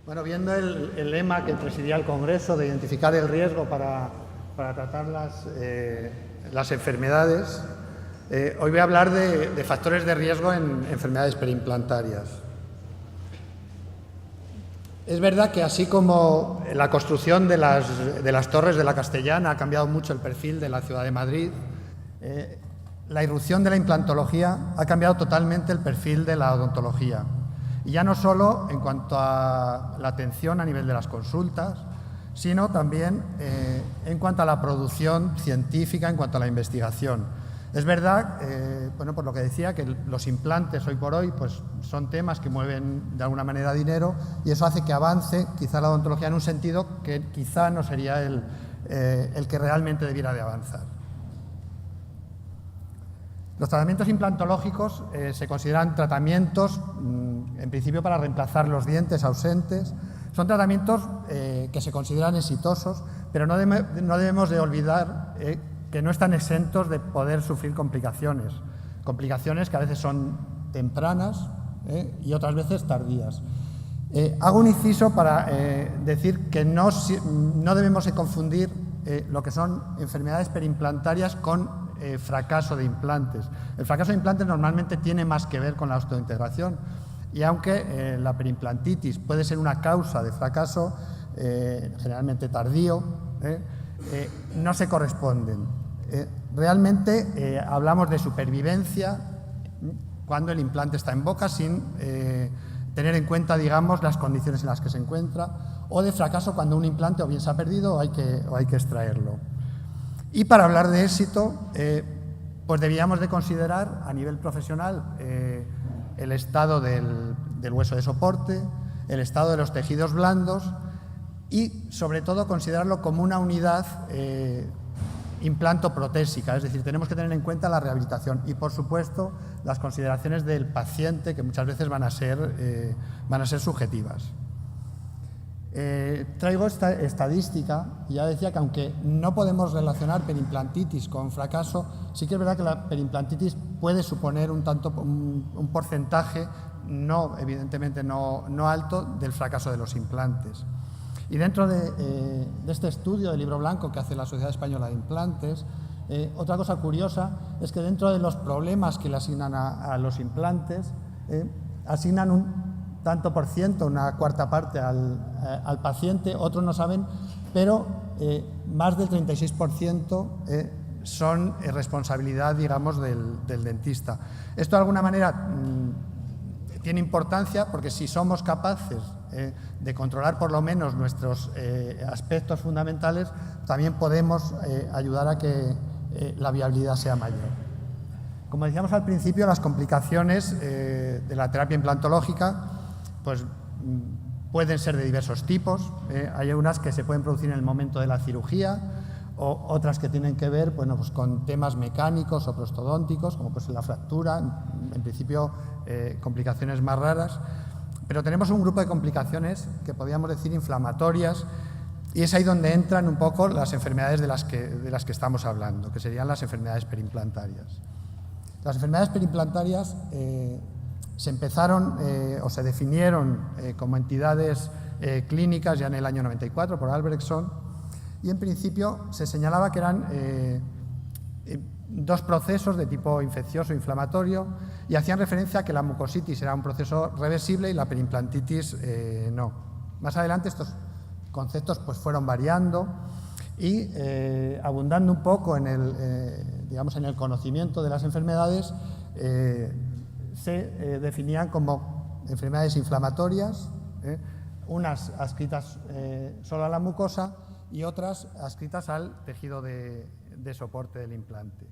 Bueno, viendo el lema que presidía el Congreso de identificar el riesgo para tratar las enfermedades, hoy voy a hablar de factores de riesgo en enfermedades perimplantarias. Es verdad que así como la construcción de las torres de la Castellana ha cambiado mucho el perfil de la ciudad de Madrid, la irrupción de la implantología ha cambiado totalmente el perfil de la odontología. Y ya no solo en cuanto a la atención a nivel de las consultas, sino también en cuanto a la producción científica, en cuanto a la investigación. Es verdad, por lo que decía, que los implantes hoy por hoy pues, son temas que mueven de alguna manera dinero y eso hace que avance quizá la odontología en un sentido que quizá no sería el que realmente debiera de avanzar. Los tratamientos implantológicos se consideran tratamientos, en principio, para reemplazar los dientes ausentes. Son tratamientos que se consideran exitosos, pero no debemos de olvidar que no están exentos de poder sufrir complicaciones. Complicaciones que a veces son tempranas y otras veces tardías. Hago un inciso para decir que no debemos de confundir lo que son enfermedades perimplantarias con fracaso de implantes. El fracaso de implantes normalmente tiene más que ver con la osteointegración y aunque la perimplantitis puede ser una causa de fracaso, generalmente tardío, no se corresponden. Realmente hablamos de supervivencia cuando el implante está en boca sin tener en cuenta, digamos, las condiciones en las que se encuentra, o de fracaso cuando un implante o bien se ha perdido o hay que extraerlo. Y para hablar de éxito, pues debíamos de considerar a nivel profesional el estado del hueso de soporte, el estado de los tejidos blandos y, sobre todo, considerarlo como una unidad implantoprotésica, es decir, tenemos que tener en cuenta la rehabilitación y, por supuesto, las consideraciones del paciente, que muchas veces van a ser subjetivas. Traigo esta estadística y ya decía que aunque no podemos relacionar perimplantitis con fracaso, sí que es verdad que la perimplantitis puede suponer un porcentaje, evidentemente no alto, del fracaso de los implantes. Y dentro de este estudio del libro blanco que hace la Sociedad Española de Implantes, otra cosa curiosa es que dentro de los problemas que le asignan a los implantes, asignan un tanto por ciento, una cuarta parte al paciente, otros no saben, pero más del 36% son responsabilidad, digamos, del dentista. Esto de alguna manera tiene importancia porque si somos capaces de controlar por lo menos nuestros aspectos fundamentales, también podemos ayudar a que la viabilidad sea mayor. Como decíamos al principio, las complicaciones de la terapia implantológica pues pueden ser de diversos tipos. Hay unas que se pueden producir en el momento de la cirugía o otras que tienen que ver pues con temas mecánicos o prostodónticos, como pues la fractura, en principio complicaciones más raras. Pero tenemos un grupo de complicaciones que podríamos decir inflamatorias y es ahí donde entran un poco las enfermedades de las que estamos hablando, que serían las enfermedades perimplantarias. Las enfermedades perimplantarias se empezaron o se definieron como entidades clínicas ya en el año 94 por Albrechtson y en principio se señalaba que eran dos procesos de tipo infeccioso e inflamatorio y hacían referencia a que la mucositis era un proceso reversible y la perimplantitis no. Más adelante estos conceptos pues fueron variando y abundando un poco en el conocimiento de las enfermedades, se definían como enfermedades inflamatorias, unas adscritas solo a la mucosa y otras adscritas al tejido de soporte del implante.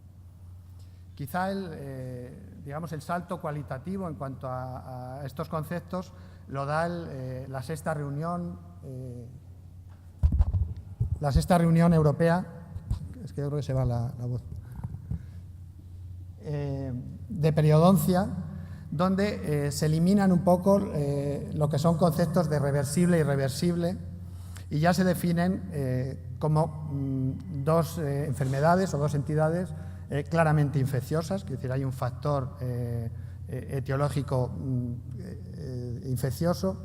Quizá el salto cualitativo en cuanto a estos conceptos lo da la sexta reunión europea, es que yo creo que se va la voz, de periodoncia, donde se eliminan un poco lo que son conceptos de reversible e irreversible y ya se definen como dos enfermedades o dos entidades claramente infecciosas, es decir, hay un factor etiológico infeccioso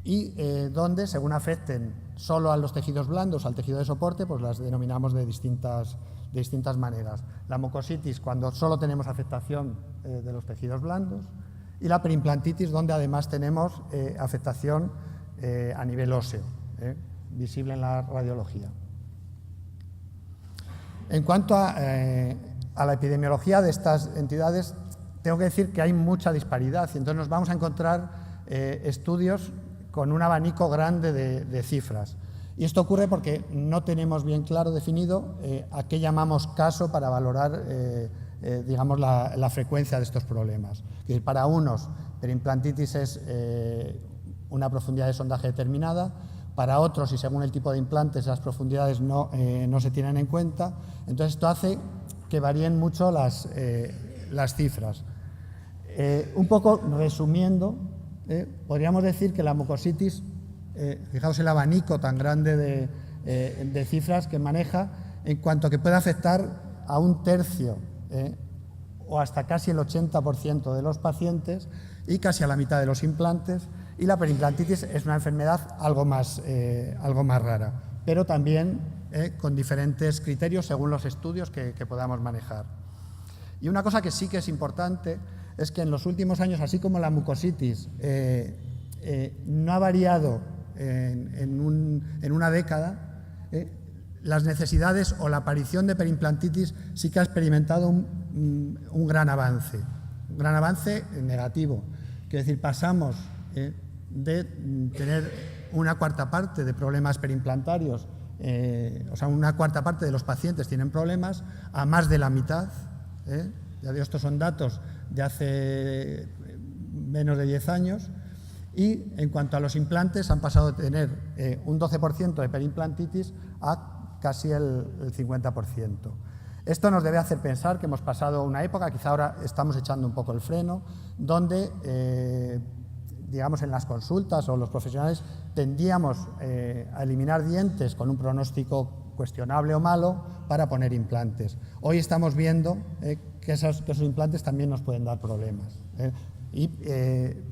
y donde, según afecten solo a los tejidos blandos, al tejido de soporte, pues las denominamos de distintas maneras. La mucositis, cuando solo tenemos afectación de los tejidos blandos, y la perimplantitis, donde además tenemos afectación a nivel óseo, visible en la radiología. En cuanto a la epidemiología de estas entidades, tengo que decir que hay mucha disparidad, y entonces nos vamos a encontrar estudios con un abanico grande de cifras. Y esto ocurre porque no tenemos bien claro definido a qué llamamos caso para valorar digamos, la frecuencia de estos problemas. Es decir, para unos, perimplantitis es una profundidad de sondaje determinada, para otros, y según el tipo de implantes, las profundidades no se tienen en cuenta. Entonces, esto hace que varíen mucho las cifras. Un poco resumiendo, podríamos decir que la mucositis, fijaos el abanico tan grande de cifras que maneja, en cuanto a que puede afectar a un tercio o hasta casi el 80% de los pacientes y casi a la mitad de los implantes, y la perimplantitis es una enfermedad algo más rara, pero también con diferentes criterios según los estudios que podamos manejar. Y una cosa que sí que es importante es que en los últimos años, así como la mucositis no ha variado en una década, las necesidades o la aparición de perimplantitis sí que ha experimentado un gran avance negativo. Quiero decir, pasamos de tener una cuarta parte de problemas perimplantarios, o sea, una cuarta parte de los pacientes tienen problemas, a más de la mitad. Ya digo, estos son datos de hace menos de 10 años. Y en cuanto a los implantes, han pasado de tener un 12% de perimplantitis a casi el 50%. Esto nos debe hacer pensar que hemos pasado una época, quizá ahora estamos echando un poco el freno, donde, digamos, en las consultas o los profesionales tendíamos a eliminar dientes con un pronóstico cuestionable o malo para poner implantes. Hoy estamos viendo que esos implantes también nos pueden dar problemas. Y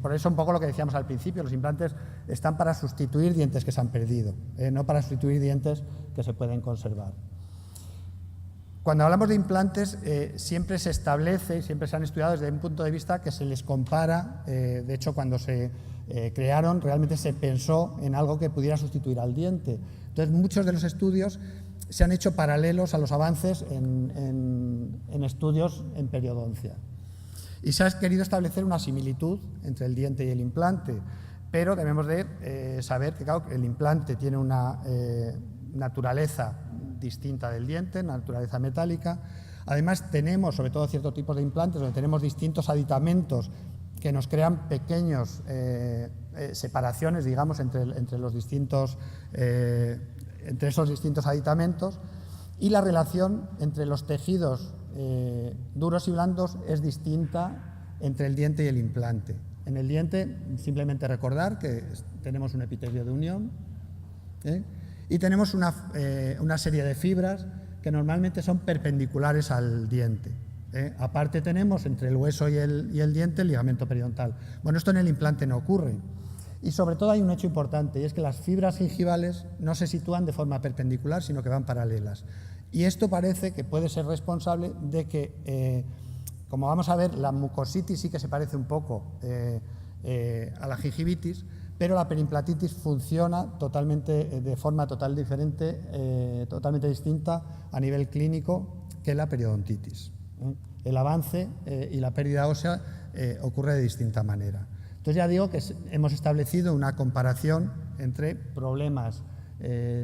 por eso un poco lo que decíamos al principio, los implantes están para sustituir dientes que se han perdido, no para sustituir dientes que se pueden conservar. Cuando hablamos de implantes, siempre se establece y siempre se han estudiado desde un punto de vista que se les compara. De hecho, cuando se crearon, realmente se pensó en algo que pudiera sustituir al diente. Entonces, muchos de los estudios se han hecho paralelos a los avances en estudios en periodoncia. Y se ha querido establecer una similitud entre el diente y el implante, pero debemos de saber que, claro, el implante tiene una naturaleza distinta del diente, naturaleza metálica. Además, tenemos, sobre todo ciertos tipos de implantes, donde tenemos distintos aditamentos que nos crean pequeños separaciones, digamos, entre esos distintos aditamentos, y la relación entre los tejidos duros y blandos es distinta entre el diente y el implante. En el diente, simplemente recordar que tenemos un epitelio de unión, y tenemos una serie de fibras que normalmente son perpendiculares al diente. Aparte tenemos entre el hueso y el diente el ligamento periodontal. Bueno, esto en el implante no ocurre. Y sobre todo hay un hecho importante, y es que las fibras gingivales no se sitúan de forma perpendicular, sino que van paralelas. Y esto parece que puede ser responsable de que, como vamos a ver, la mucositis sí que se parece un poco a la gingivitis, pero la perimplantitis funciona de forma totalmente distinta a nivel clínico que la periodontitis. El avance y la pérdida ósea ocurre de distinta manera. Entonces ya digo que hemos establecido una comparación entre problemas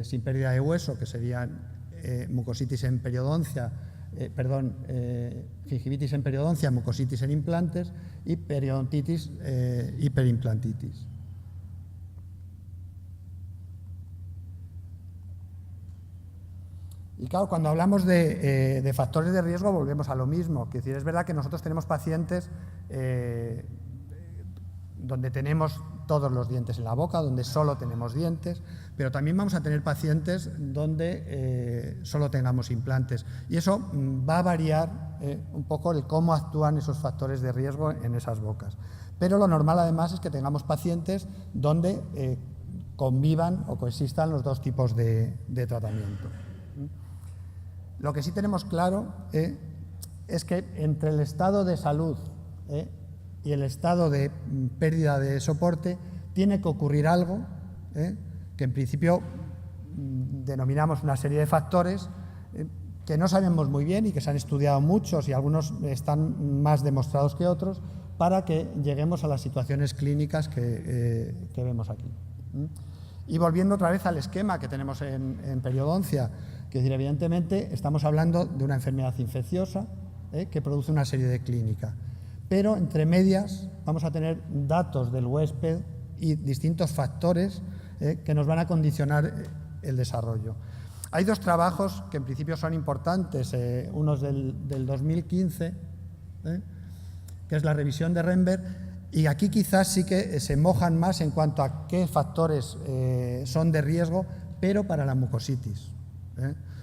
sin pérdida de hueso, que serían mucositis en periodoncia, gingivitis en periodoncia, mucositis en implantes, y periodontitis y perimplantitis. Y claro, cuando hablamos de factores de riesgo volvemos a lo mismo. Es decir, es verdad que nosotros tenemos pacientes donde tenemos todos los dientes en la boca, donde solo tenemos dientes, pero también vamos a tener pacientes donde solo tengamos implantes. Y eso va a variar un poco el cómo actúan esos factores de riesgo en esas bocas. Pero lo normal, además, es que tengamos pacientes donde convivan o coexistan los dos tipos de tratamiento. Lo que sí tenemos claro es que entre el estado de salud y el estado de pérdida de soporte tiene que ocurrir algo que en principio denominamos una serie de factores que no sabemos muy bien y que se han estudiado muchos y algunos están más demostrados que otros para que lleguemos a las situaciones clínicas que vemos aquí. Y volviendo otra vez al esquema que tenemos en periodoncia, que es decir, evidentemente estamos hablando de una enfermedad infecciosa que produce una serie de clínica, pero entre medias vamos a tener datos del huésped y distintos factores que nos van a condicionar el desarrollo. Hay dos trabajos que en principio son importantes, uno es del 2015, que es la revisión de Renberg, y aquí quizás sí que se mojan más en cuanto a qué factores son de riesgo, pero para la mucositis.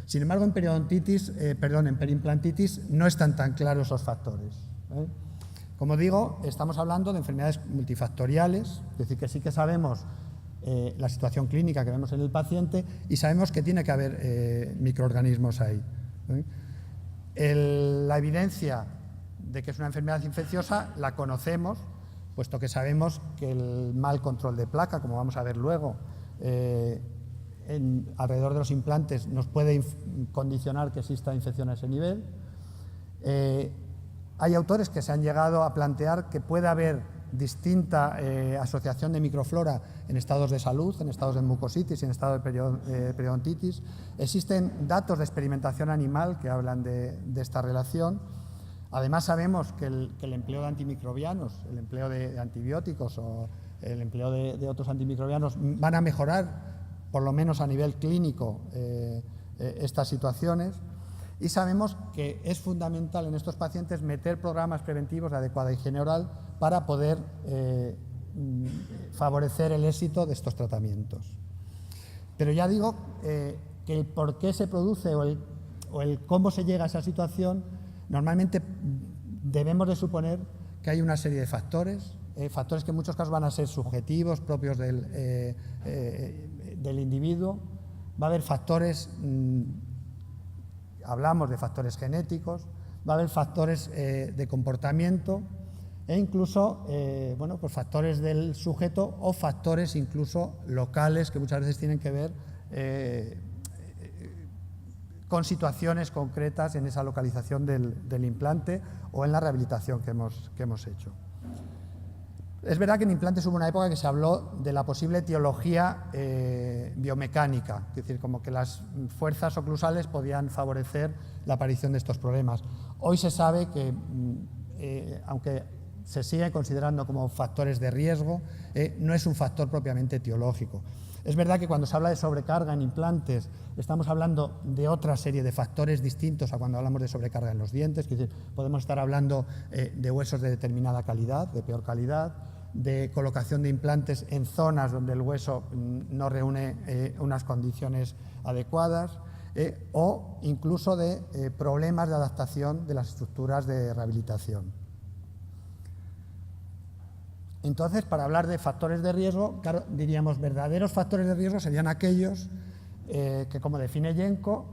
Sin embargo, en en perimplantitis no están tan claros esos factores. Como digo, estamos hablando de enfermedades multifactoriales, es decir, que sí que sabemos la situación clínica que vemos en el paciente y sabemos que tiene que haber microorganismos ahí. La evidencia de que es una enfermedad infecciosa la conocemos, puesto que sabemos que el mal control de placa, como vamos a ver luego, alrededor de los implantes nos puede condicionar que exista infección a ese nivel. Hay autores que se han llegado a plantear que puede haber distinta asociación de microflora en estados de salud, en estados de mucositis y en estado de periodontitis. Existen datos de experimentación animal que hablan de esta relación. Además, sabemos que el empleo de antimicrobianos, el empleo de antibióticos o el empleo de otros antimicrobianos van a mejorar, por lo menos a nivel clínico, estas situaciones. Y sabemos que es fundamental en estos pacientes meter programas preventivos de adecuada higiene oral para poder favorecer el éxito de estos tratamientos. Pero ya digo que el por qué se produce o el cómo se llega a esa situación, normalmente debemos de suponer que hay una serie de factores, factores que en muchos casos van a ser subjetivos, propios del individuo. Va a haber factores, hablamos de factores genéticos, va a haber factores de comportamiento e incluso bueno, pues factores del sujeto o factores incluso locales que muchas veces tienen que ver con situaciones concretas en esa localización del implante o en la rehabilitación que hemos hecho. Es verdad que en implantes hubo una época que se habló de la posible etiología biomecánica, es decir, como que las fuerzas oclusales podían favorecer la aparición de estos problemas. Hoy se sabe que, aunque se sigue considerando como factores de riesgo, no es un factor propiamente etiológico. Es verdad que cuando se habla de sobrecarga en implantes estamos hablando de otra serie de factores distintos a cuando hablamos de sobrecarga en los dientes, es decir, podemos estar hablando de huesos de determinada calidad, de peor calidad, de colocación de implantes en zonas donde el hueso no reúne unas condiciones adecuadas o incluso de problemas de adaptación de las estructuras de rehabilitación. Entonces, para hablar de factores de riesgo, claro, diríamos verdaderos factores de riesgo serían aquellos que, como define Jenko,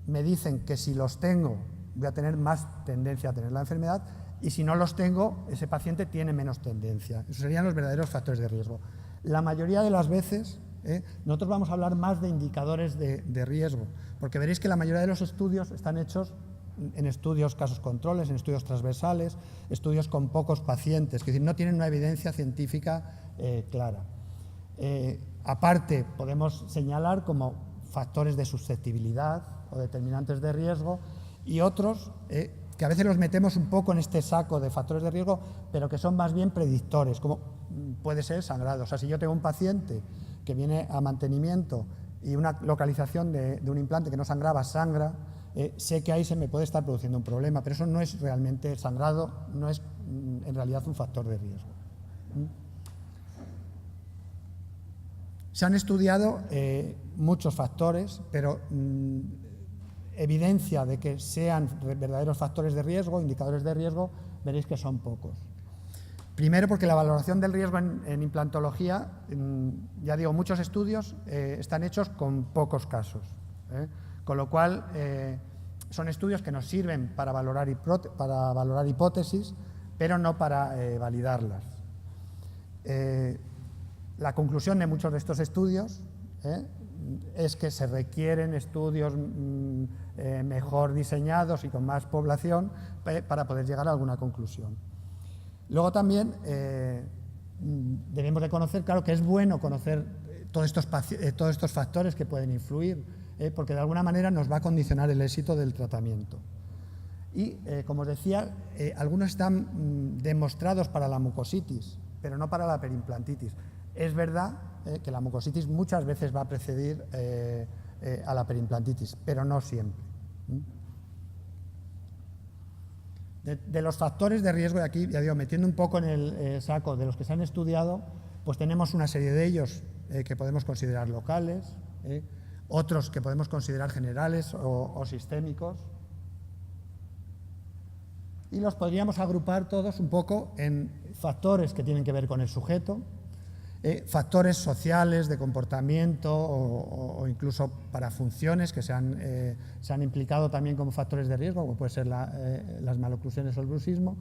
me dicen que si los tengo voy a tener más tendencia a tener la enfermedad y si no los tengo, ese paciente tiene menos tendencia. Esos serían los verdaderos factores de riesgo. La mayoría de las veces nosotros vamos a hablar más de indicadores de riesgo, porque veréis que la mayoría de los estudios están hechos en estudios casos controles, en estudios transversales, estudios con pocos pacientes, es decir, no tienen una evidencia científica clara. Aparte, podemos señalar como factores de susceptibilidad o determinantes de riesgo y otros que a veces los metemos un poco en este saco de factores de riesgo, pero que son más bien predictores, como puede ser sangrado. O sea, si yo tengo un paciente que viene a mantenimiento y una localización de un implante que no sangraba, sangra, sé que ahí se me puede estar produciendo un problema, pero eso no es realmente el sangrado, no es en realidad un factor de riesgo. Se han estudiado muchos factores, pero evidencia de que sean verdaderos factores de riesgo, indicadores de riesgo, veréis que son pocos. Primero, porque la valoración del riesgo en implantología, ya digo, muchos estudios están hechos con pocos casos, con lo cual son estudios que nos sirven para valorar hipótesis, pero no para validarlas. La conclusión de muchos de estos estudios es que se requieren estudios mejor diseñados y con más población para poder llegar a alguna conclusión. Luego también debemos de conocer, claro que es bueno conocer todos estos factores que pueden influir, porque de alguna manera nos va a condicionar el éxito del tratamiento. Y, como os decía, algunos están demostrados para la mucositis, pero no para la perimplantitis. Es verdad que la mucositis muchas veces va a precedir a la perimplantitis, pero no siempre. De los factores de riesgo, de aquí, ya digo, metiendo un poco en el saco de los que se han estudiado, pues tenemos una serie de ellos que podemos considerar locales, otros que podemos considerar generales o sistémicos, y los podríamos agrupar todos un poco en factores que tienen que ver con el sujeto, factores sociales de comportamiento o incluso para funciones que se han implicado también como factores de riesgo, como puede ser las maloclusiones o el bruxismo,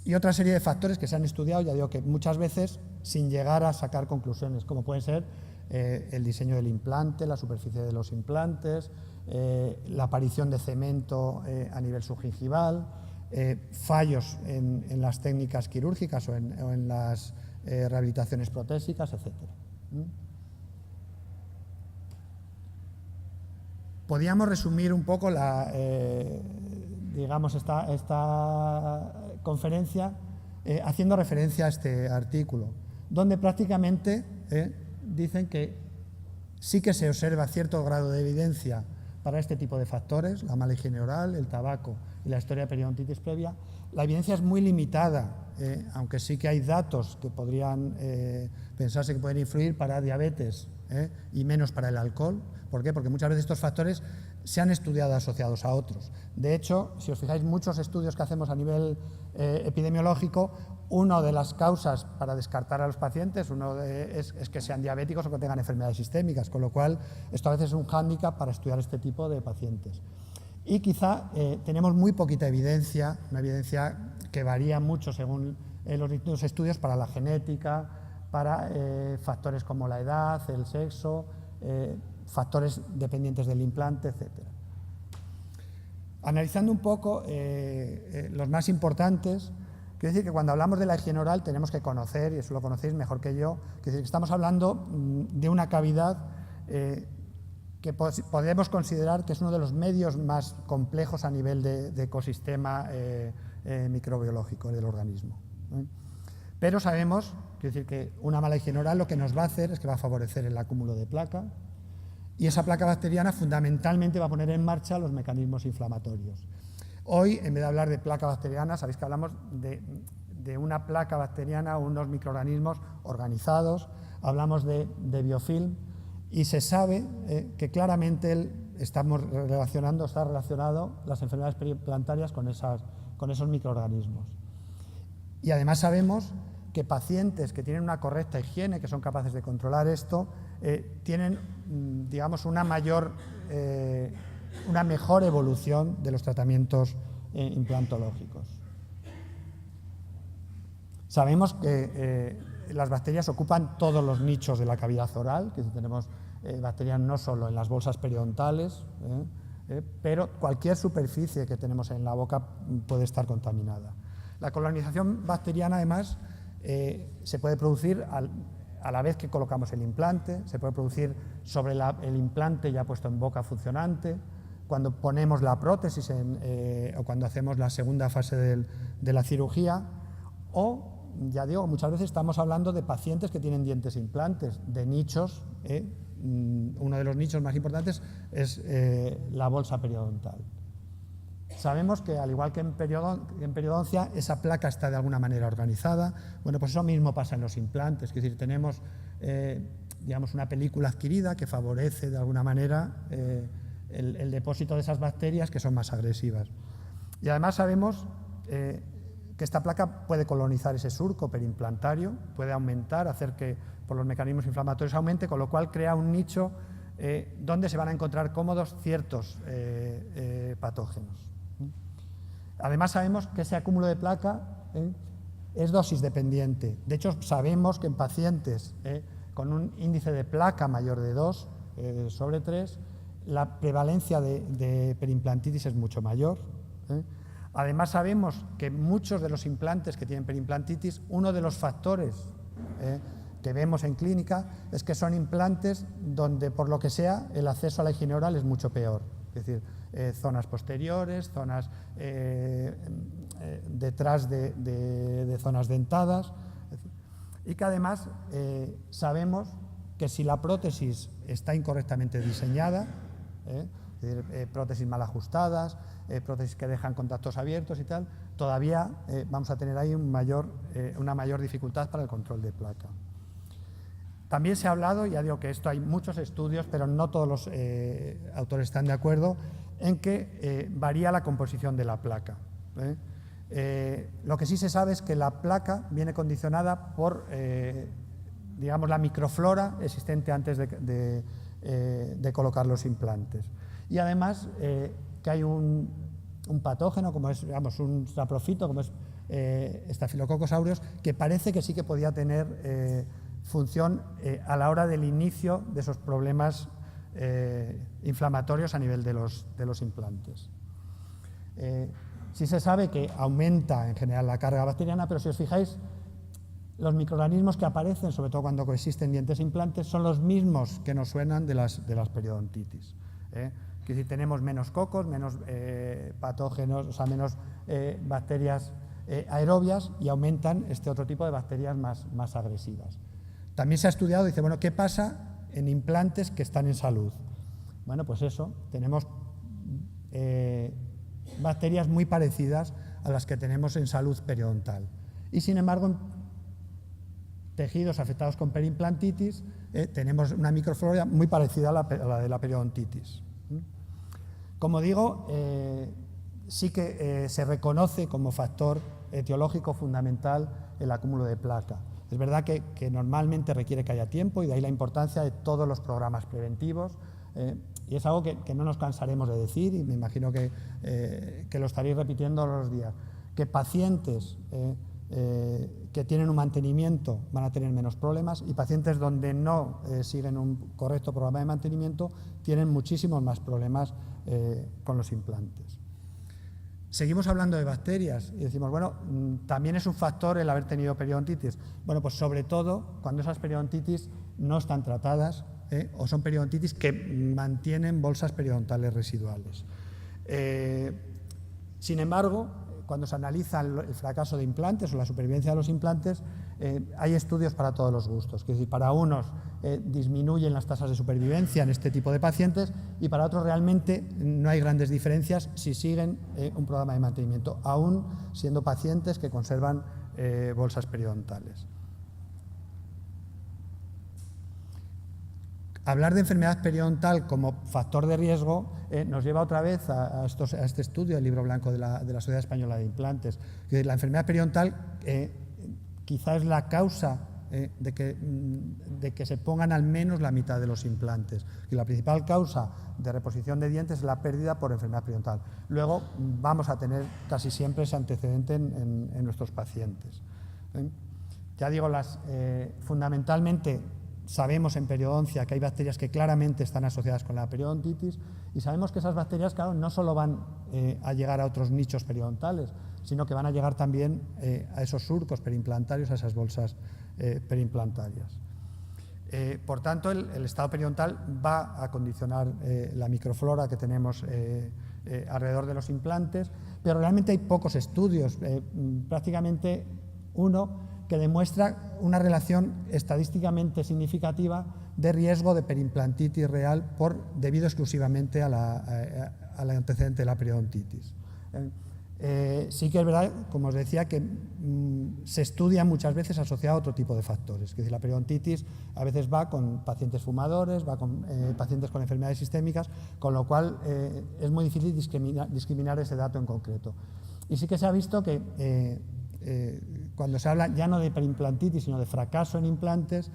y otra serie de factores que se han estudiado, ya digo que muchas veces sin llegar a sacar conclusiones, como pueden ser el diseño del implante, la superficie de los implantes, la aparición de cemento a nivel subgingival, fallos en las técnicas quirúrgicas o en las rehabilitaciones protésicas, etc. Podríamos resumir un poco digamos, esta conferencia haciendo referencia a este artículo, donde prácticamente dicen que sí que se observa cierto grado de evidencia para este tipo de factores, la mala higiene oral, el tabaco y la historia de periodontitis previa. La evidencia es muy limitada, aunque sí que hay datos que podrían pensarse que pueden influir para diabetes y menos para el alcohol. ¿Por qué? Porque muchas veces estos factores se han estudiado asociados a otros. De hecho, si os fijáis, muchos estudios que hacemos a nivel epidemiológico, una de las causas para descartar a los pacientes es que sean diabéticos o que tengan enfermedades sistémicas, con lo cual esto a veces es un hándicap para estudiar este tipo de pacientes. Y quizá tenemos muy poquita evidencia, una evidencia que varía mucho según los distintos estudios para la genética, para factores como la edad, el sexo, factores dependientes del implante, etc. Analizando un poco los más importantes, quiero decir que cuando hablamos de la higiene oral tenemos que conocer, y eso lo conocéis mejor que yo, quiero decir que estamos hablando de una cavidad que podemos considerar que es uno de los medios más complejos a nivel de ecosistema microbiológico del organismo. Pero sabemos, quiero decir, que una mala higiene oral lo que nos va a hacer es que va a favorecer el acúmulo de placa, y esa placa bacteriana fundamentalmente va a poner en marcha los mecanismos inflamatorios. Hoy, en vez de hablar de placa bacteriana, sabéis que hablamos de una placa bacteriana o unos microorganismos organizados, hablamos de biofilm, y se sabe que claramente está relacionado las enfermedades periimplantarias con esos microorganismos. Y además sabemos que pacientes que tienen una correcta higiene, que son capaces de controlar esto, tienen, digamos, una mejor evolución de los tratamientos implantológicos. Sabemos que las bacterias ocupan todos los nichos de la cavidad oral, que tenemos bacterias no solo en las bolsas periodontales, pero cualquier superficie que tenemos en la boca puede estar contaminada. La colonización bacteriana, además, se puede producir a la vez que colocamos el implante, se puede producir sobre el implante ya puesto en boca funcionante, cuando ponemos la prótesis o cuando hacemos la segunda fase de la cirugía, o, ya digo, muchas veces estamos hablando de pacientes que tienen dientes e implantes, de nichos. Uno de los nichos más importantes es la bolsa periodontal. Sabemos que, al igual que en periodoncia, esa placa está de alguna manera organizada. Bueno, pues eso mismo pasa en los implantes, es decir, tenemos digamos, una película adquirida que favorece de alguna manera el depósito de esas bacterias que son más agresivas. Y además sabemos que que esta placa puede colonizar ese surco perimplantario, puede aumentar, hacer que por los mecanismos inflamatorios aumente, con lo cual crea un nicho donde se van a encontrar cómodos ciertos patógenos. Además sabemos que ese acúmulo de placa es dosis dependiente. De hecho, sabemos que en pacientes con un índice de placa mayor de 2 sobre 3, la prevalencia de perimplantitis es mucho mayor. Además sabemos que muchos de los implantes que tienen perimplantitis, uno de los factores que vemos en clínica es que son implantes donde, por lo que sea, el acceso a la higiene oral es mucho peor. Es decir, zonas posteriores, zonas detrás de zonas dentadas. Y que además sabemos que si la prótesis está incorrectamente diseñada, es decir, prótesis mal ajustadas, prótesis que dejan contactos abiertos y tal, todavía vamos a tener ahí una mayor dificultad para el control de placa. También se ha hablado, ya digo que esto hay muchos estudios, pero no todos los autores están de acuerdo, en que varía la composición de la placa. Lo que sí se sabe es que la placa viene condicionada por, digamos, la microflora existente antes de colocar los implantes. Y además que hay un patógeno, como es, digamos, un saprofito, como es Staphylococcus aureus, que parece que sí que podía tener función a la hora del inicio de esos problemas inflamatorios a nivel de los implantes. Sí se sabe que aumenta en general la carga bacteriana, pero si os fijáis, los microorganismos que aparecen, sobre todo cuando coexisten dientes e implantes, son los mismos que nos suenan de las periodontitis. Es decir, tenemos menos cocos, menos patógenos, o sea, menos bacterias aerobias y aumentan este otro tipo de bacterias más agresivas. También se ha estudiado, dice, bueno, ¿qué pasa en implantes que están en salud? Bueno, pues eso, tenemos bacterias muy parecidas a las que tenemos en salud periodontal. Y sin embargo, en tejidos afectados con perimplantitis tenemos una microflora muy parecida a la de la periodontitis. Como digo, sí que se reconoce como factor etiológico fundamental el acúmulo de placa. Es verdad que normalmente requiere que haya tiempo y de ahí la importancia de todos los programas preventivos. Y es algo que no nos cansaremos de decir y me imagino que lo estaréis repitiendo todos los días. Que pacientes que tienen un mantenimiento van a tener menos problemas y pacientes donde no siguen un correcto programa de mantenimiento tienen muchísimos más problemas con los implantes. Seguimos hablando de bacterias y decimos, bueno, también es un factor el haber tenido periodontitis. Bueno, pues sobre todo cuando esas periodontitis no están tratadas o son periodontitis que mantienen bolsas periodontales residuales. Sin embargo, cuando se analiza el fracaso de implantes o la supervivencia de los implantes, hay estudios para todos los gustos. Es decir, para unos disminuyen las tasas de supervivencia en este tipo de pacientes y para otros realmente no hay grandes diferencias si siguen un programa de mantenimiento, aún siendo pacientes que conservan bolsas periodontales. Hablar de enfermedad periodontal como factor de riesgo nos lleva otra vez a este estudio del Libro Blanco de la Sociedad Española de Implantes. La enfermedad periodontal quizá es la causa de que se pongan al menos la mitad de los implantes. Y la principal causa de reposición de dientes es la pérdida por enfermedad periodontal. Luego vamos a tener casi siempre ese antecedente en nuestros pacientes. Ya digo, fundamentalmente sabemos en periodoncia que hay bacterias que claramente están asociadas con la periodontitis y sabemos que esas bacterias, claro, no solo van a llegar a otros nichos periodontales, sino que van a llegar también a esos surcos perimplantarios, a esas bolsas perimplantarias. Por tanto, el estado periodontal va a condicionar la microflora que tenemos alrededor de los implantes, pero realmente hay pocos estudios, prácticamente uno que demuestra una relación estadísticamente significativa de riesgo de perimplantitis real debido exclusivamente al antecedente de la periodontitis. Sí que es verdad, como os decía, que se estudia muchas veces asociado a otro tipo de factores. Es decir, la periodontitis a veces va con pacientes fumadores, va con pacientes con enfermedades sistémicas, con lo cual es muy difícil discriminar ese dato en concreto. Y sí que se ha visto que cuando se habla ya no de perimplantitis, sino de fracaso en implantes,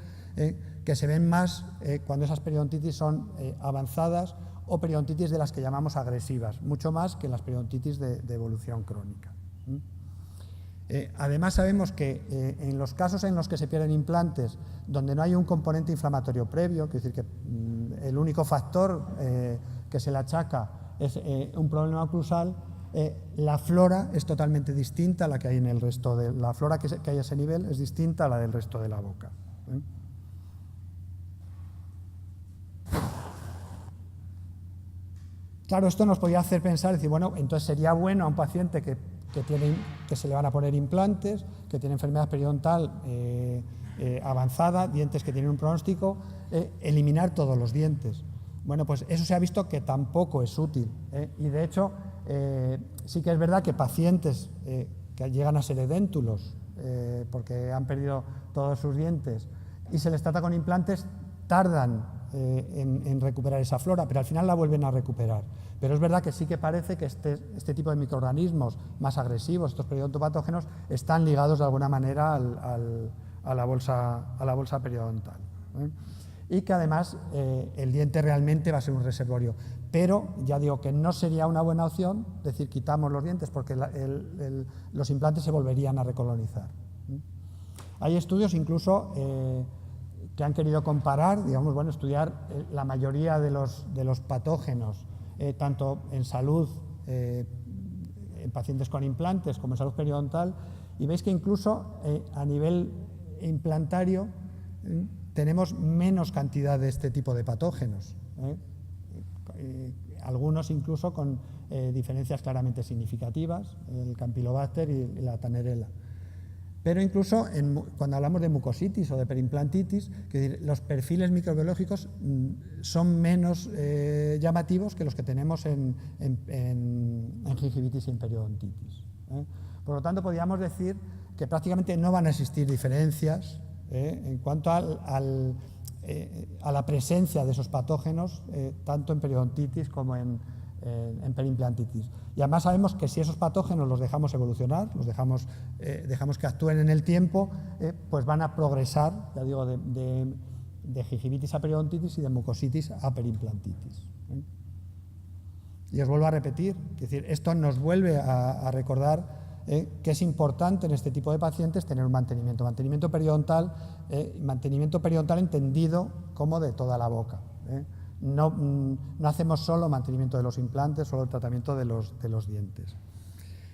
que se ven más cuando esas periodontitis son avanzadas o periodontitis de las que llamamos agresivas, mucho más que las periodontitis de evolución crónica. Además sabemos que en los casos en los que se pierden implantes, donde no hay un componente inflamatorio previo, es decir, que el único factor que se le achaca es un problema oclusal, la flora es totalmente distinta a la que hay en el resto de la flora que hay a ese nivel es distinta a la del resto de la boca. Claro, esto nos podría hacer pensar, decir, bueno, entonces sería bueno a un paciente que se le van a poner implantes, que tiene enfermedad periodontal avanzada, dientes que tienen un pronóstico, eliminar todos los dientes. Bueno, pues eso se ha visto que tampoco es útil, y de hecho sí que es verdad que pacientes que llegan a ser edéntulos porque han perdido todos sus dientes y se les trata con implantes, tardan en recuperar esa flora, pero al final la vuelven a recuperar. Pero es verdad que sí que parece que este tipo de microorganismos más agresivos, estos periodontopatógenos, están ligados de alguna manera a la bolsa periodontal. Y que además el diente realmente va a ser un reservorio. Pero ya digo que no sería una buena opción decir quitamos los dientes porque los implantes se volverían a recolonizar. Hay estudios incluso que han querido comparar, digamos, bueno, estudiar la mayoría de los patógenos, tanto en salud, en pacientes con implantes como en salud periodontal, y veis que incluso a nivel implantario tenemos menos cantidad de este tipo de patógenos, algunos incluso con diferencias claramente significativas, el Campylobacter y la Tannerella. Pero incluso cuando hablamos de mucositis o de perimplantitis, los perfiles microbiológicos son menos llamativos que los que tenemos en gingivitis y en periodontitis. Por lo tanto, podríamos decir que prácticamente no van a existir diferencias en cuanto a la presencia de esos patógenos, tanto en periodontitis como en perimplantitis. Y además sabemos que si esos patógenos los dejamos evolucionar, los dejamos que actúen en el tiempo, pues van a progresar, ya digo, de gingivitis a periodontitis y de mucositis a perimplantitis. Y os vuelvo a repetir, es decir, esto nos vuelve a recordar que es importante en este tipo de pacientes tener un mantenimiento periodontal entendido como de toda la boca. No hacemos solo mantenimiento de los implantes, solo el tratamiento de los dientes.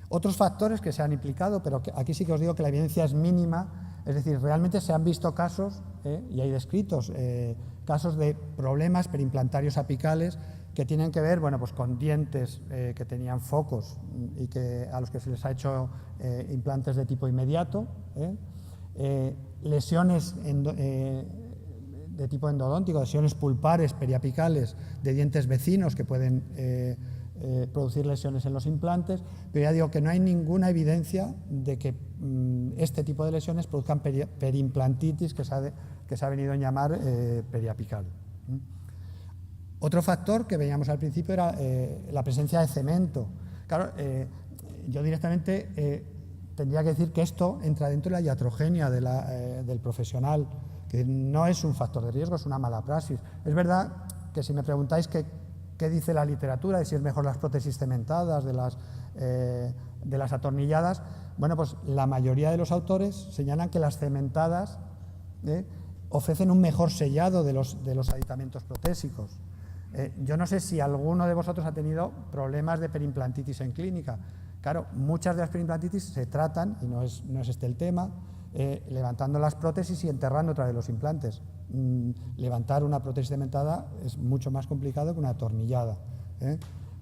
Otros factores que se han implicado, pero que aquí sí que os digo que la evidencia es mínima, es decir, realmente se han visto casos, y hay descritos, casos de problemas perimplantarios apicales que tienen que ver, bueno, pues con dientes que tenían focos y a los que se les ha hecho implantes de tipo inmediato, lesiones de tipo endodóntico, lesiones pulpares, periapicales de dientes vecinos que pueden producir lesiones en los implantes, pero ya digo que no hay ninguna evidencia de que este tipo de lesiones produzcan perimplantitis, que se ha venido a llamar periapical. Otro factor que veíamos al principio era la presencia de cemento. Claro, yo directamente tendría que decir que esto entra dentro de la iatrogenia del profesional, que no es un factor de riesgo, es una mala praxis. Es verdad que si me preguntáis qué dice la literatura y si es mejor las prótesis cementadas de las atornilladas, bueno, pues la mayoría de los autores señalan que las cementadas ofrecen un mejor sellado de los aditamentos protésicos. Yo no sé si alguno de vosotros ha tenido problemas de perimplantitis en clínica. Claro, muchas de las perimplantitis se tratan, y no es este el tema, levantando las prótesis y enterrando otra vez los implantes. Levantar una prótesis cementada es mucho más complicado que una atornillada.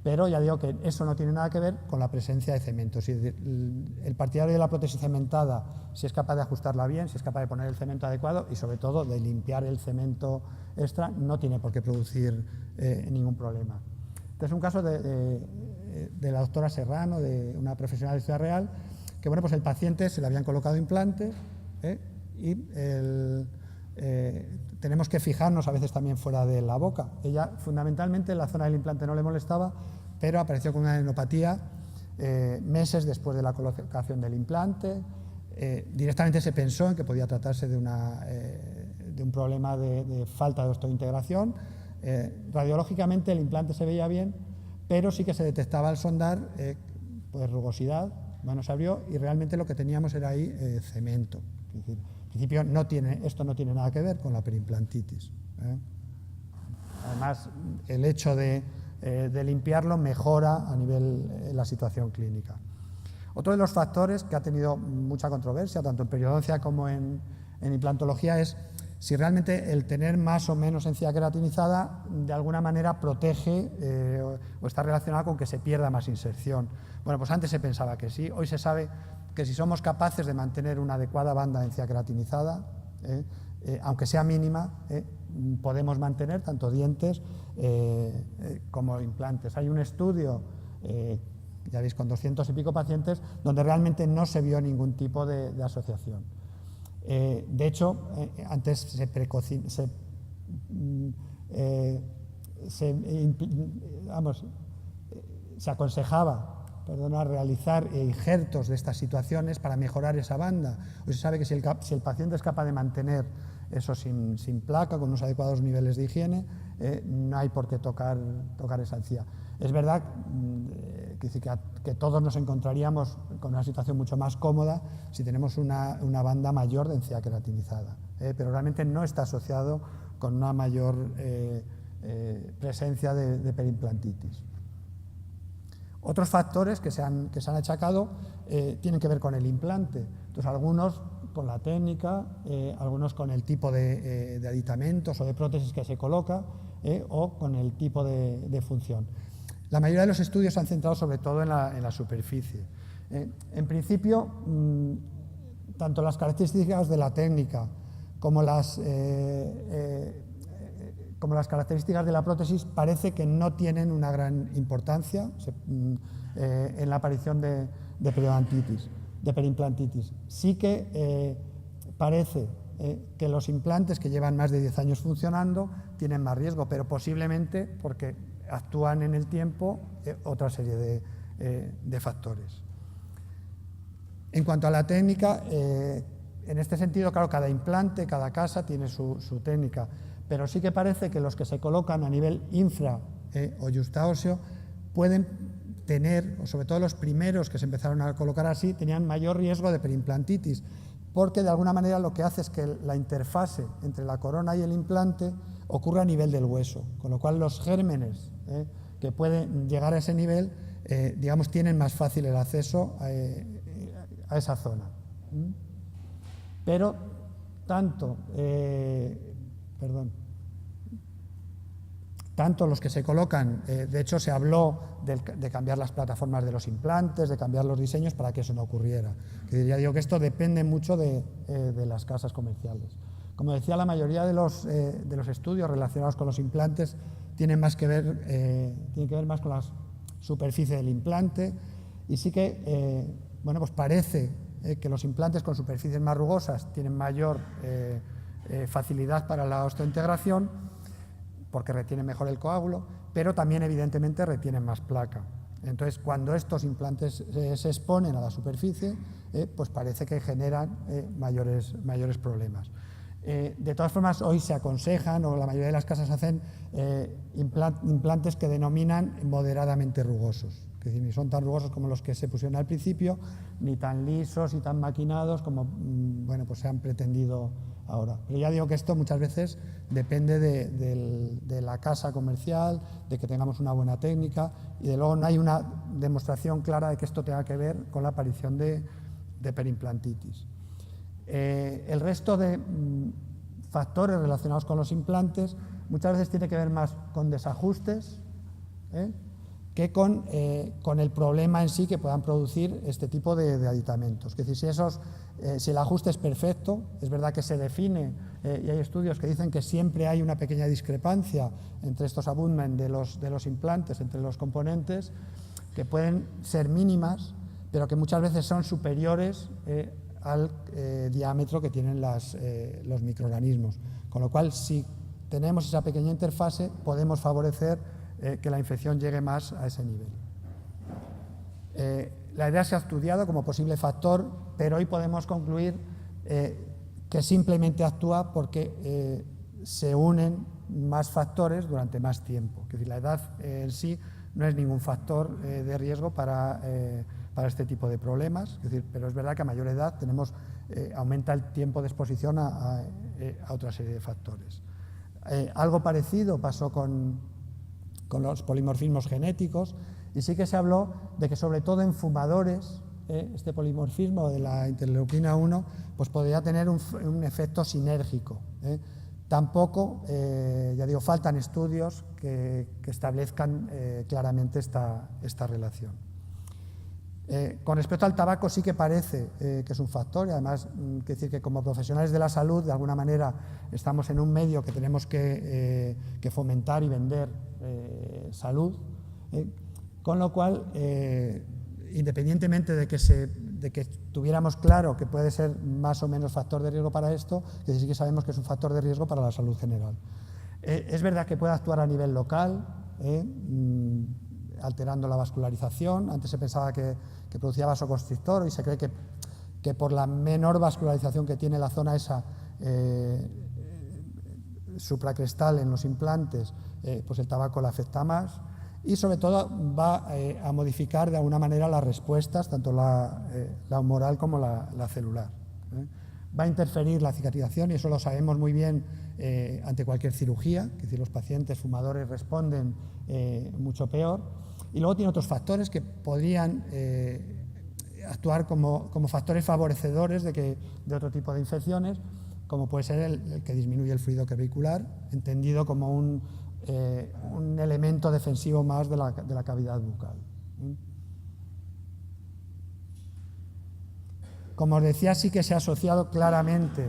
Pero ya digo que eso no tiene nada que ver con la presencia de cemento. Si el partidario de la prótesis cementada, si es capaz de ajustarla bien, si es capaz de poner el cemento adecuado y sobre todo de limpiar el cemento extra, no tiene por qué producir ningún problema. Este es un caso de la doctora Serrano, de una profesional de Ciudad Real, que bueno, pues el paciente se le habían colocado implantes y tenemos que fijarnos a veces también fuera de la boca. Ella fundamentalmente la zona del implante no le molestaba, pero apareció con una adenopatía meses después de la colocación del implante, Directamente se pensó en que podía tratarse de un problema de falta de osteointegración. Radiológicamente el implante se veía bien, pero sí que se detectaba al sondar pues rugosidad, se abrió y realmente lo que teníamos era ahí cemento. Es decir, en principio esto no tiene nada que ver con la perimplantitis. Además, el hecho de limpiarlo mejora a nivel la situación clínica. Otro de los factores que ha tenido mucha controversia, tanto en periodoncia como en implantología, es si realmente el tener más o menos encía queratinizada de alguna manera protege o está relacionado con que se pierda más inserción. Bueno, pues antes se pensaba que sí, hoy se sabe que si somos capaces de mantener una adecuada banda de encía queratinizada, aunque sea mínima, podemos mantener tanto dientes como implantes. Hay un estudio, ya veis, con 200 y pico pacientes, donde realmente no se vio ningún tipo de asociación. De hecho, antes se aconsejaba realizar injertos de estas situaciones para mejorar esa banda. Hoy se sabe que si el paciente es capaz de mantener eso sin placa, con unos adecuados niveles de higiene, no hay por qué tocar esa encía. Es verdad que todos nos encontraríamos con una situación mucho más cómoda si tenemos una banda mayor de encía queratinizada, pero realmente no está asociado con una mayor presencia de perimplantitis. Otros factores que se han achacado tienen que ver con el implante. Entonces, algunos con la técnica, algunos con el tipo de aditamentos o de prótesis que se coloca o con el tipo de función. La mayoría de los estudios se han centrado sobre todo en la superficie. En principio, tanto las características de la técnica como las características de la prótesis parece que no tienen una gran importancia en la aparición de perimplantitis. Sí que parece que los implantes que llevan más de 10 años funcionando tienen más riesgo, pero posiblemente porque actúan en el tiempo otra serie de factores. En cuanto a la técnica, en este sentido, claro, cada implante, cada casa tiene su técnica, pero sí que parece que los que se colocan a nivel infra o yuxtaóseo pueden tener, o sobre todo los primeros que se empezaron a colocar así, tenían mayor riesgo de perimplantitis, porque de alguna manera lo que hace es que la interfase entre la corona y el implante ocurre a nivel del hueso, con lo cual los gérmenes que pueden llegar a ese nivel, digamos, tienen más fácil el acceso a esa zona. Pero tanto los que se colocan, de hecho se habló de cambiar las plataformas de los implantes, de cambiar los diseños para que eso no ocurriera. Ya digo que esto depende mucho de las casas comerciales. Como decía, la mayoría de los estudios relacionados con los implantes tienen que ver más con la superficie del implante y sí que, pues parece que los implantes con superficies más rugosas tienen mayor facilidad para la osteointegración porque retienen mejor el coágulo, pero también evidentemente retienen más placa. Entonces, cuando estos implantes se exponen a la superficie, pues parece que generan mayores problemas. De todas formas, hoy se aconsejan, o la mayoría de las casas hacen implantes que denominan moderadamente rugosos, que es decir, ni son tan rugosos como los que se pusieron al principio, ni tan lisos y tan maquinados como pues se han pretendido ahora. Pero ya digo que esto muchas veces depende de la casa comercial, de que tengamos una buena técnica y de luego no hay una demostración clara de que esto tenga que ver con la aparición de perimplantitis. El resto de factores relacionados con los implantes muchas veces tiene que ver más con desajustes que con el problema en sí que puedan producir este tipo de aditamentos. Es decir, si el ajuste es perfecto, es verdad que se define y hay estudios que dicen que siempre hay una pequeña discrepancia entre estos abutments de los implantes, entre los componentes, que pueden ser mínimas, pero que muchas veces son superiores al diámetro que tienen los microorganismos. Con lo cual, si tenemos esa pequeña interfase, podemos favorecer que la infección llegue más a ese nivel. La idea se ha estudiado como posible factor, pero hoy podemos concluir que simplemente actúa porque se unen más factores durante más tiempo. Es decir, la edad en sí no es ningún factor de riesgo para este tipo de problemas, es decir, pero es verdad que a mayor edad aumenta el tiempo de exposición a otra serie de factores. Algo parecido pasó con los polimorfismos genéticos, y sí que se habló de que sobre todo en fumadores este polimorfismo de la interleuquina 1 pues podría tener un efecto sinérgico. Tampoco, ya digo, faltan estudios que establezcan claramente esta relación. Con respecto al tabaco sí que parece que es un factor, y además quiero decir que como profesionales de la salud de alguna manera estamos en un medio que tenemos que fomentar y vender salud, con lo cual independientemente de que tuviéramos claro que puede ser más o menos factor de riesgo para esto, que sí que sabemos que es un factor de riesgo para la salud general. Es verdad que puede actuar a nivel local, alterando la vascularización. Antes se pensaba que producía vasoconstrictor, y se cree que por la menor vascularización que tiene la zona esa supracrestal en los implantes, pues el tabaco le afecta más. Y sobre todo va a modificar de alguna manera las respuestas, tanto la humoral como la celular. Va a interferir la cicatrización, y eso lo sabemos muy bien ante cualquier cirugía, es decir, los pacientes fumadores responden mucho peor. Y luego tiene otros factores que podrían actuar como factores favorecedores de otro tipo de infecciones, como puede ser el que disminuye el fluido crevicular, entendido como un elemento defensivo más de la cavidad bucal. Como os decía, sí que se ha asociado claramente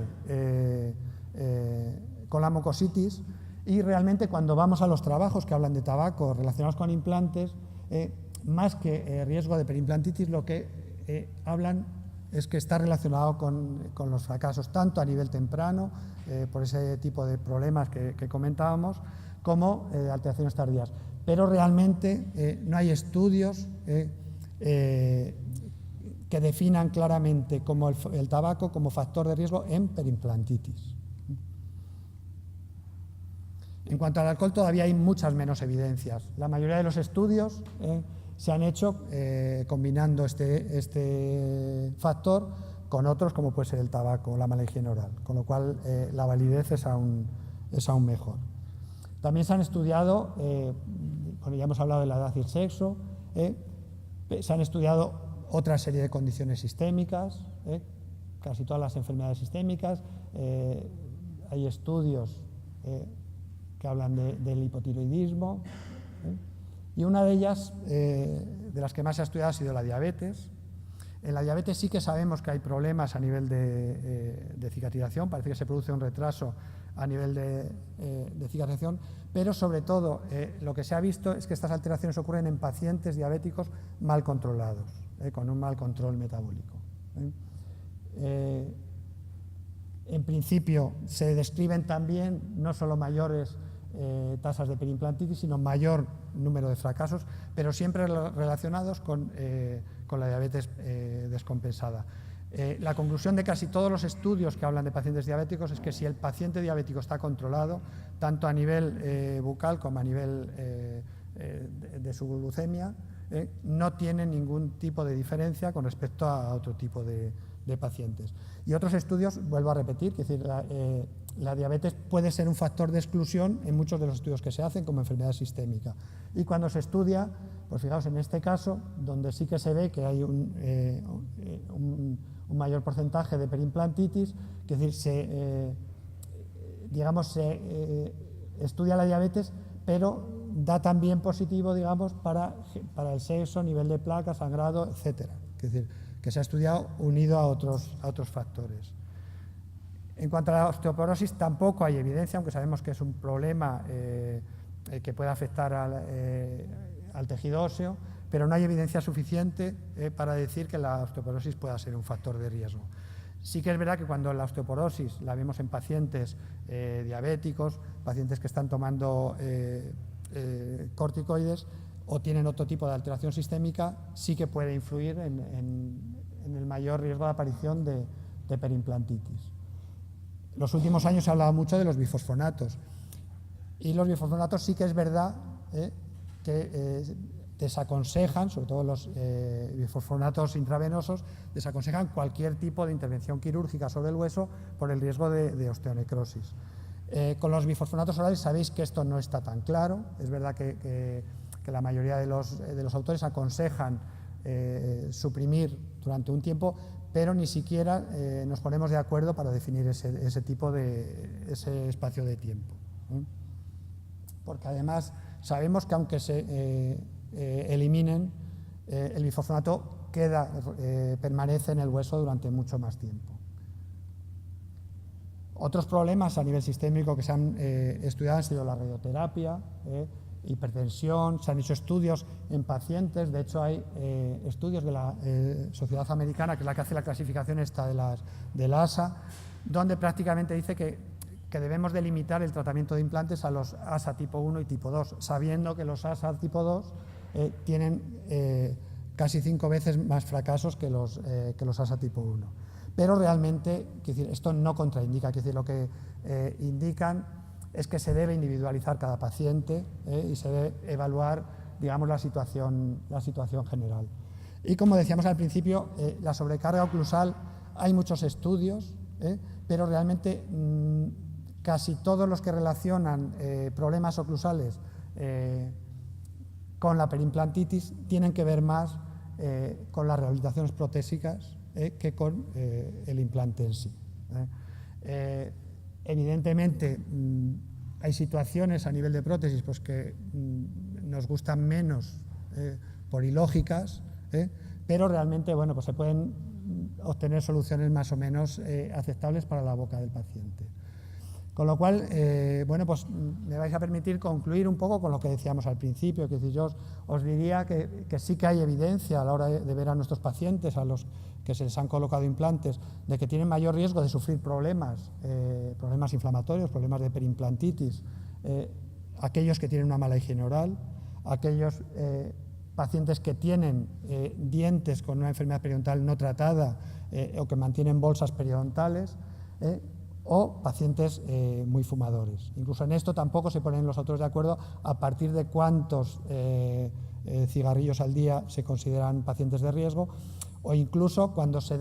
con la mucositis, y realmente cuando vamos a los trabajos que hablan de tabaco relacionados con implantes, más que riesgo de perimplantitis, lo que hablan es que está relacionado con los fracasos, tanto a nivel temprano, por ese tipo de problemas que comentábamos, como alteraciones tardías. Pero realmente no hay estudios que definan claramente como el tabaco como factor de riesgo en perimplantitis. En cuanto al alcohol, todavía hay muchas menos evidencias. La mayoría de los estudios se han hecho combinando este factor con otros, como puede ser el tabaco o la mala higiene oral, con lo cual la validez es aún mejor. También se han estudiado, bueno, ya hemos hablado de la edad y el sexo, se han estudiado otra serie de condiciones sistémicas, casi todas las enfermedades sistémicas. Hay estudios que hablan del hipotiroidismo, y una de ellas, de las que más se ha estudiado, ha sido la diabetes. En la diabetes sí que sabemos que hay problemas a nivel de cicatrización, parece que se produce un retraso a nivel de cicatrización, pero sobre todo lo que se ha visto es que estas alteraciones ocurren en pacientes diabéticos mal controlados, con un mal control metabólico. En principio se describen también no solo mayores tasas de perimplantitis, sino mayor número de fracasos, pero siempre relacionados con la diabetes descompensada. La conclusión de casi todos los estudios que hablan de pacientes diabéticos es que si el paciente diabético está controlado, tanto a nivel bucal como a nivel de su glucemia, no tiene ningún tipo de diferencia con respecto a otro tipo de pacientes. Y otros estudios, vuelvo a repetir, que es decir, la diabetes puede ser un factor de exclusión en muchos de los estudios que se hacen como enfermedad sistémica. Y cuando se estudia, pues fijaos, en este caso, donde sí que se ve que hay un mayor porcentaje de perimplantitis, que es decir, se estudia la diabetes, pero da también positivo, digamos, para el sexo, nivel de placa, sangrado, etcétera. Es decir, que se ha estudiado unido a otros factores. En cuanto a la osteoporosis, tampoco hay evidencia, aunque sabemos que es un problema que puede afectar al tejido óseo, pero no hay evidencia suficiente para decir que la osteoporosis pueda ser un factor de riesgo. Sí que es verdad que cuando la osteoporosis la vemos en pacientes diabéticos, pacientes que están tomando corticoides, o tienen otro tipo de alteración sistémica, sí que puede influir en el mayor riesgo de aparición de perimplantitis. En los últimos años se ha hablado mucho de los bifosfonatos, y los bifosfonatos sí que es verdad que desaconsejan, sobre todo los bifosfonatos intravenosos, desaconsejan cualquier tipo de intervención quirúrgica sobre el hueso por el riesgo de osteonecrosis. Con los bifosfonatos orales sabéis que esto no está tan claro. Es verdad que la mayoría de los autores aconsejan suprimir durante un tiempo, pero ni siquiera nos ponemos de acuerdo para definir ese espacio de tiempo. Porque además sabemos que aunque se eliminen, el bifosfonato permanece en el hueso durante mucho más tiempo. Otros problemas a nivel sistémico que se han estudiado han sido la radioterapia, hipertensión. Se han hecho estudios en pacientes. De hecho, hay estudios de la Sociedad Americana, que es la que hace la clasificación esta de la ASA, donde prácticamente dice que debemos delimitar el tratamiento de implantes a los ASA tipo 1 y tipo 2, sabiendo que los ASA tipo 2 tienen casi 5 veces más fracasos que los ASA tipo 1. Pero realmente, esto no contraindica, lo que indican es que se debe individualizar cada paciente y se debe evaluar, digamos, la situación general. Y como decíamos al principio, la sobrecarga oclusal, hay muchos estudios, pero realmente casi todos los que relacionan problemas oclusales con la perimplantitis tienen que ver más con las rehabilitaciones protésicas que con el implante en sí. Evidentemente, hay situaciones a nivel de prótesis pues, que nos gustan menos por ilógicas, pero realmente bueno, pues se pueden obtener soluciones más o menos aceptables para la boca del paciente. Con lo cual, bueno, pues me vais a permitir concluir un poco con lo que decíamos al principio, que yo os diría que sí que hay evidencia a la hora de ver a nuestros pacientes, a los que se les han colocado implantes, de que tienen mayor riesgo de sufrir problemas inflamatorios, problemas de perimplantitis, aquellos que tienen una mala higiene oral, aquellos pacientes que tienen dientes con una enfermedad periodontal no tratada o que mantienen bolsas periodontales, o pacientes muy fumadores. Incluso en esto tampoco se ponen los autores de acuerdo a partir de cuántos cigarrillos al día se consideran pacientes de riesgo, o incluso cuando se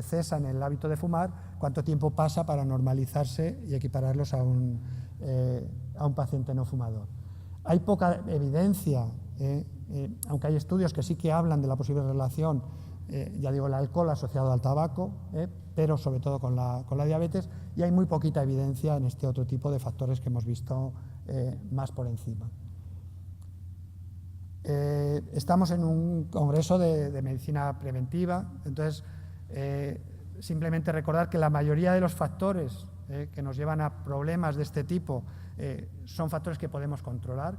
cesa en el hábito de fumar, cuánto tiempo pasa para normalizarse y equipararlos a un paciente no fumador. Hay poca evidencia, aunque hay estudios que sí que hablan de la posible relación, ya digo, el alcohol asociado al tabaco, pero sobre todo con la diabetes, y hay muy poquita evidencia en este otro tipo de factores que hemos visto más por encima. Estamos en un congreso de medicina preventiva, entonces simplemente recordar que la mayoría de los factores que nos llevan a problemas de este tipo son factores que podemos controlar,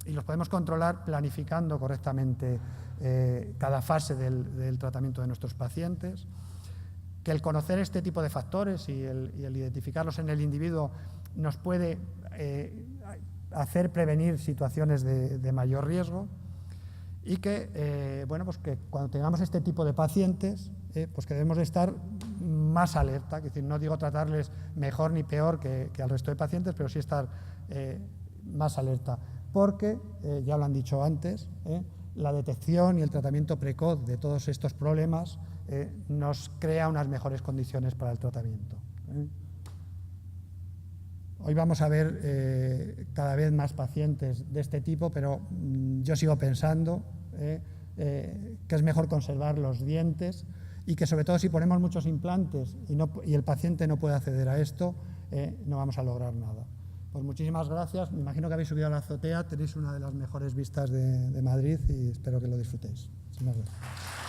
y los podemos controlar planificando correctamente cada fase del tratamiento de nuestros pacientes, que el conocer este tipo de factores y el identificarlos en el individuo nos puede hacer prevenir situaciones de mayor riesgo, y que, bueno, pues que cuando tengamos este tipo de pacientes, pues que debemos de estar más alerta, es decir, no digo tratarles mejor ni peor que al resto de pacientes, pero sí estar más alerta, porque, ya lo han dicho antes, la detección y el tratamiento precoz de todos estos problemas nos crea unas mejores condiciones para el tratamiento. Hoy vamos a ver cada vez más pacientes de este tipo, pero yo sigo pensando que es mejor conservar los dientes, y que sobre todo si ponemos muchos implantes y el paciente no puede acceder a esto, no vamos a lograr nada. Pues muchísimas gracias. Me imagino que habéis subido a la azotea, tenéis una de las mejores vistas de Madrid y espero que lo disfrutéis. Muchísimas gracias.